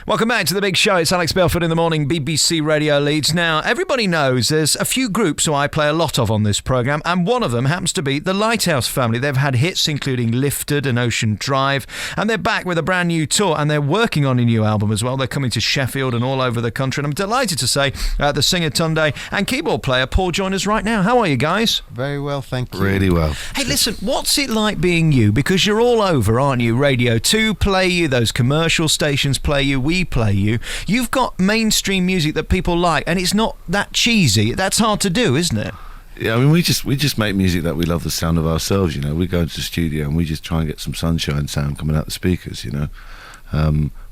Welcome back to The Big Show. It's Alex Belford in the morning, BBC Radio Leeds. Now, everybody knows there's a few groups who I play a lot of on this programme, and one of them happens to be the Lighthouse Family. They've had hits including Lifted and Ocean Drive, and they're back with a brand new tour, and they're working on a new album as well. They're coming to Sheffield and all over the country, and I'm delighted to say the singer Tunde and keyboard player Paul join us right now. How are you guys? Very well, thank you. Really well. Hey, listen, what's it like being you? Because you're all over, aren't you? Radio 2 play you, those commercial stations play you, we play you. You've got mainstream music that people like, and it's not that cheesy. That's hard to do, isn't it? Yeah, I mean, we just make music that we love the sound of ourselves, you know. We go into the studio and we just try and get some sunshine sound coming out the speakers, you know.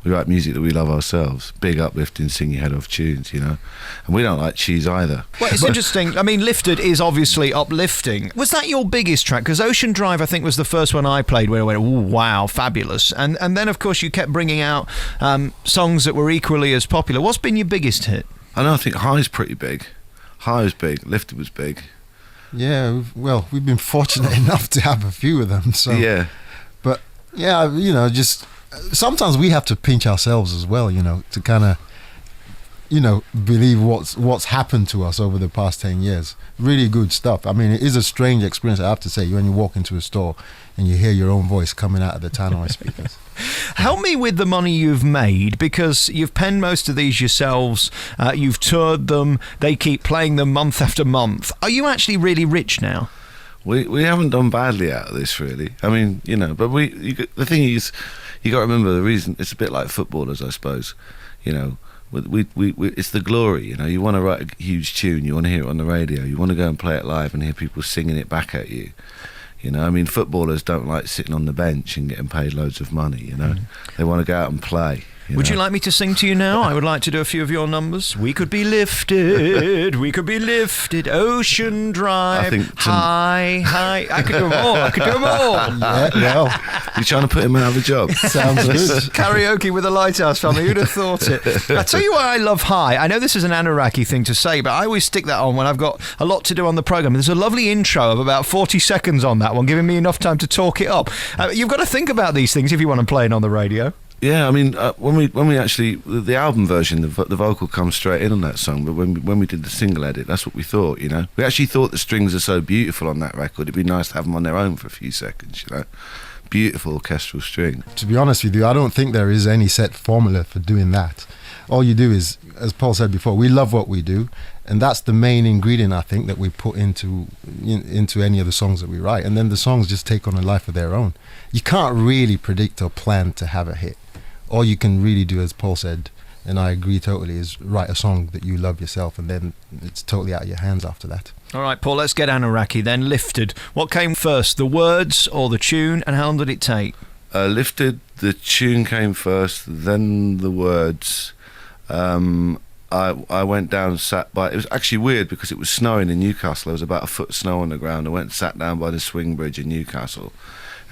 We write music that we love ourselves, big uplifting, sing your head off tunes, you know. And we don't like cheese either. Well, it's interesting. I mean, Lifted is obviously uplifting. Was that your biggest track? Because Ocean Drive, I think, was the first one I played where I went, ooh, wow, fabulous. And then, of course, you kept bringing out songs that were equally as popular. What's been your biggest hit? I think High's pretty big. High was big, Lifted was big. Yeah, we've been fortunate enough to have a few of them. So. Yeah. But, yeah, you know, just... Sometimes we have to pinch ourselves as well, you know, to kind of, you know, believe what's happened to us over the past 10 years. Really good stuff. I mean, it is a strange experience, I have to say, when you walk into a store and you hear your own voice coming out of the tannoy speakers. Help me with the money you've made, because you've penned most of these yourselves, you've toured them, they keep playing them month after month. Are you actually really rich now? We haven't done badly out of this, really. I mean, you know, but the thing is, you got to remember the reason. It's a bit like footballers, I suppose. You know, we it's the glory. You know, you want to write a huge tune, you want to hear it on the radio, you want to go and play it live and hear people singing it back at you. You know, I mean, footballers don't like sitting on the bench and getting paid loads of money. You know, they want to go out and play. Would you like me to sing to you now? I would like to do a few of your numbers. We could be lifted, we could be lifted, Ocean Drive, high. I could do them all. Yeah, well. You're trying to put him out of a job. Sounds good. Karaoke with the Lighthouse Family. Who'd have thought it? I'll tell you why I love High. I know this is an Anunnaki thing to say, but I always stick that on when I've got a lot to do on the programme. There's a lovely intro of about 40 seconds on that one, giving me enough time to talk it up. You've got to think about these things if you want to play it on the radio. Yeah, I mean, when we actually, the album version, the vocal comes straight in on that song, but when we did the single edit, that's what we thought, you know. We actually thought the strings are so beautiful on that record, it'd be nice to have them on their own for a few seconds, you know. Beautiful orchestral string. To be honest with you, I don't think there is any set formula for doing that. All you do is, as Paul said before, we love what we do, and that's the main ingredient, I think, that we put into any of the songs that we write, and then the songs just take on a life of their own. You can't really predict or plan to have a hit. All you can really do, as Paul said, and I agree totally, is write a song that you love yourself, and then it's totally out of your hands after that. All right, Paul, let's get Anunnaki then. Lifted. What came first, the words or the tune, and how long did it take? Lifted, the tune came first, then the words. I went down, sat by... It was actually weird because it was snowing in Newcastle. There was about a foot of snow on the ground. I went and sat down by the swing bridge in Newcastle.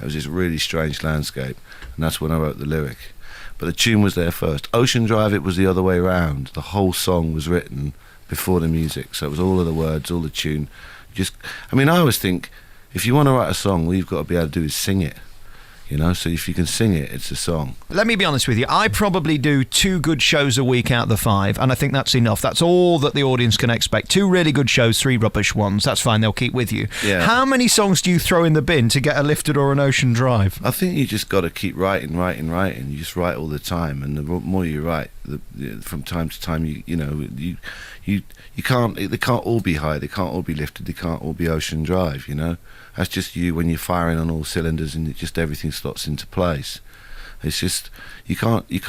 It was this really strange landscape, and that's when I wrote the lyric. But the tune was there first. Ocean Drive, it was the other way round. The whole song was written before the music, so it was all of the words, all the tune. I mean, I always think, if you want to write a song, all you've got to be able to do is sing it. You know, so if you can sing it, it's a song. Let me be honest with you. I probably do 2 good shows a week out of the 5, and I think that's enough. That's all that the audience can expect. 2 really good shows, 3 rubbish ones. That's fine. They'll keep with you. Yeah. How many songs do you throw in the bin to get a Lifted or an Ocean Drive? I think you just got to keep writing. You just write all the time, and the more you write, from time to time, you can't. They can't all be High. They can't all be Lifted. They can't all be Ocean Drive. You know. That's just you when you're firing on all cylinders and everything slots into place. It's just, you can't, as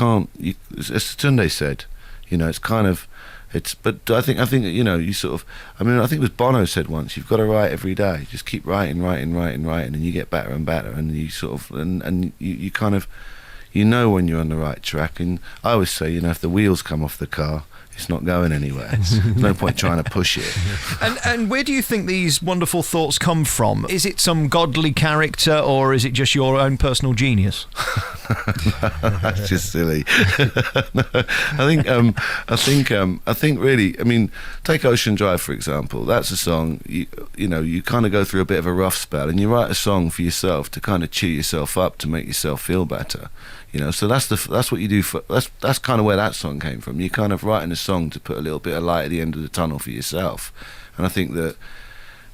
Tunde said, you know, it's kind of, but I think, you know, you sort of, I mean, I think it was Bono said once, you've got to write every day. Just keep writing, and you get better and better, and you sort of, and you kind of, you know when you're on the right track. And I always say, you know, if the wheels come off the car, it's not going anywhere. There's no point trying to push it. And where do you think these wonderful thoughts come from? Is it some godly character, or is it just your own personal genius? That's just silly. No, I think really, I mean, take Ocean Drive for example. That's a song, you know, you kind of go through a bit of a rough spell, and you write a song for yourself to kind of cheer yourself up, to make yourself feel better. You know, so that's what you do for that's kind of where that song came from. You're kind of writing a song to put a little bit of light at the end of the tunnel for yourself, and I think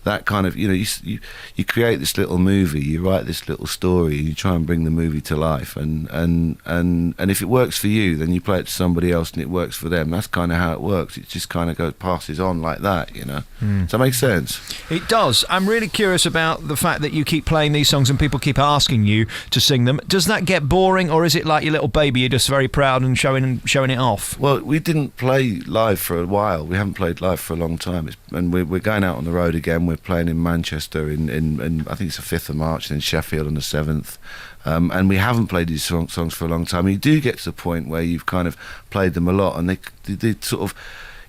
that kind of, you know, you create this little movie, you write this little story, and you try and bring the movie to life, and if it works for you, then you play it to somebody else and it works for them. That's kind of how it works. It just kind of passes on like that, you know. Does that make sense? It does. I'm really curious about the fact that you keep playing these songs and people keep asking you to sing them. Does that get boring, or is it like your little baby, you're just very proud and showing it off? Well, we didn't play live for a while. We haven't played live for a long time, and we're going out on the road again. We're playing in Manchester in I think it's the 5th of March, and in Sheffield on the 7th. And we haven't played these songs for a long time. You do get to the point where you've kind of played them a lot, and they sort of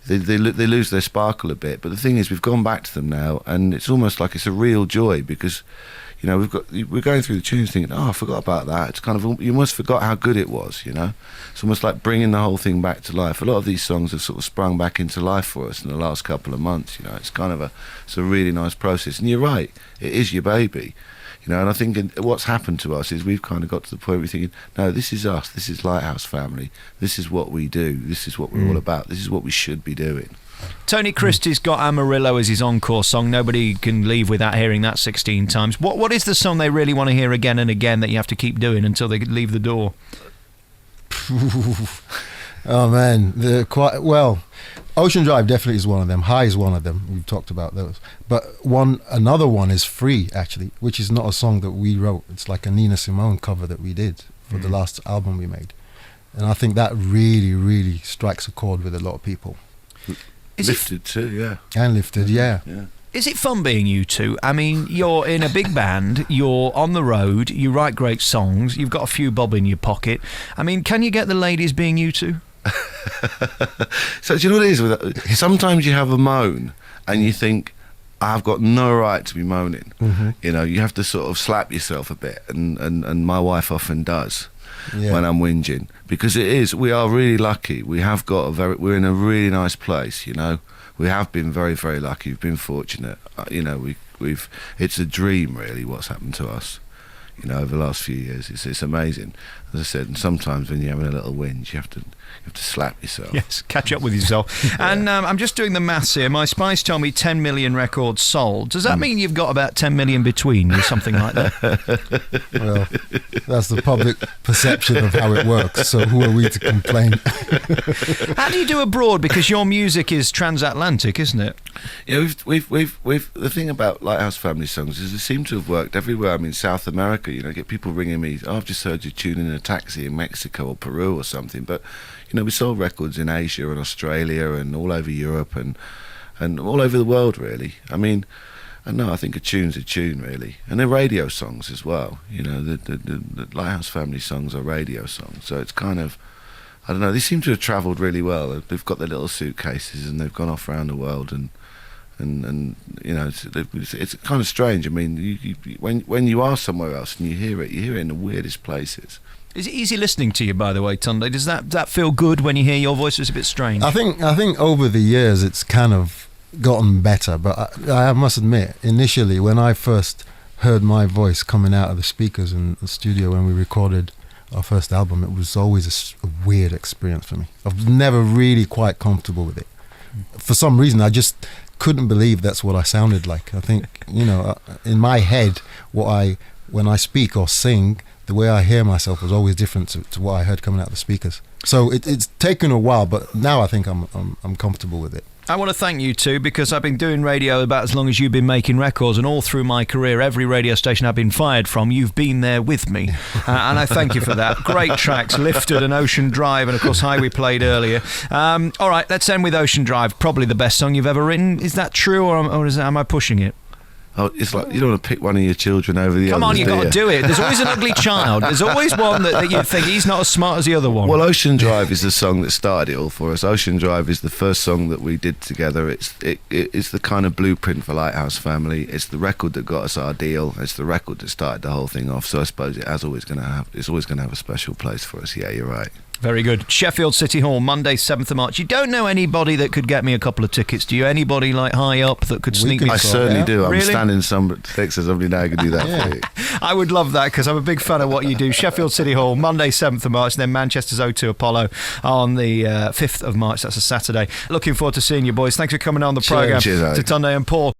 they lose their sparkle a bit. But the thing is, we've gone back to them now, and it's almost like it's a real joy, because, you know, we're going through the tunes thinking, oh, I forgot about that. It's kind of, you almost forgot how good it was, you know. It's almost like bringing the whole thing back to life. A lot of these songs have sort of sprung back into life for us in the last couple of months, you know. It's kind of it's a really nice process. And you're right, it is your baby, you know. And I think what's happened to us is we've kind of got to the point where we're thinking, no, this is us, this is Lighthouse Family, this is what we do, this is what we're all about, this is what we should be doing. Tony Christie's got Amarillo as his encore song. Nobody can leave without hearing that 16 times. What is the song they really want to hear again and again that you have to keep doing until they leave the door? Oh man, they're quite well. Ocean Drive definitely is one of them. High is one of them. We've talked about those. But another one is Free, actually, which is not a song that we wrote. It's like a Nina Simone cover that we did for the last album we made. And I think that really, really strikes a chord with a lot of people. Lifted too, yeah. And Lifted, yeah. Is it fun being you two? I mean, you're in a big band, you're on the road, you write great songs, you've got a few bob in your pocket. I mean, can you get the ladies being you two? So do you know what it is with that? Sometimes you have a moan and you think, I've got no right to be moaning. You know, you have to sort of slap yourself a bit, and my wife often does. When I'm whinging, because we are really lucky. We're in a really nice place, you know. We have been very, very lucky. We've been fortunate, you know. It's a dream, really, what's happened to us, you know, over the last few years. It's amazing, as I said. And sometimes when you're having a little whinge, you have to slap yourself. Yes, catch up with yourself. And I'm just doing the maths here. My spies tell me 10 million records sold. Does that mean you've got about 10 million between you, something like that? Well, that's the public perception of how it works, so who are we to complain? How do you do abroad? Because your music is transatlantic, isn't it? Yeah, we've the thing about Lighthouse Family songs is they seem to have worked everywhere. I mean, South America, you know, I get people ringing me, oh, I've just heard you tune in a taxi in Mexico or Peru or something. But, you know, we sold records in Asia and Australia and all over Europe and all over the world, really. I mean, I think a tune's a tune, really. And they're radio songs as well. You know, the Lighthouse Family songs are radio songs. So it's kind of, I don't know, they seem to have travelled really well. They've got their little suitcases and they've gone off around the world and you know, it's kind of strange. I mean, when you are somewhere else and you hear it in the weirdest places. Is it easy listening to you, by the way, Tunde? Does that feel good when you hear your voice? It's a bit strange. I think over the years it's kind of gotten better, but I must admit, initially when I first heard my voice coming out of the speakers in the studio when we recorded our first album, it was always a weird experience for me. I've never really quite comfortable with it. For some reason, I just couldn't believe that's what I sounded like. I think, you know, in my head, when I speak or sing, the way I hear myself was always different to what I heard coming out of the speakers. So it's taken a while, but now I think I'm comfortable with it. I want to thank you two, because I've been doing radio about as long as you've been making records, and all through my career, every radio station I've been fired from, you've been there with me, and I thank you for that. Great tracks, Lifted and Ocean Drive, and of course High we played earlier. All right, let's end with Ocean Drive, probably the best song you've ever written. Is that true, or am I pushing it? Oh, it's like you don't want to pick one of your children over the other. Come on, you've got to do it. There's always an ugly child. There's always one that you think he's not as smart as the other one. Well, Ocean Drive is the song that started it all for us. Ocean Drive is the first song that we did together. It's the kind of blueprint for Lighthouse Family. It's the record that got us our deal. It's the record that started the whole thing off. So I suppose it's always going to have a special place for us. Yeah, you're right. Very good. Sheffield City Hall, Monday, 7th of March. You don't know anybody that could get me a couple of tickets, do you? Anybody like high up that could sneak me? I certainly do. I'm Really? standing next to somebody now who could do that for you. I would love that because I'm a big fan of what you do. Sheffield City Hall, Monday, 7th of March, and then Manchester's O2 Apollo on the 5th of March. That's a Saturday. Looking forward to seeing you, boys. Thanks for coming on the programme. Cheers, to Tunde and Paul.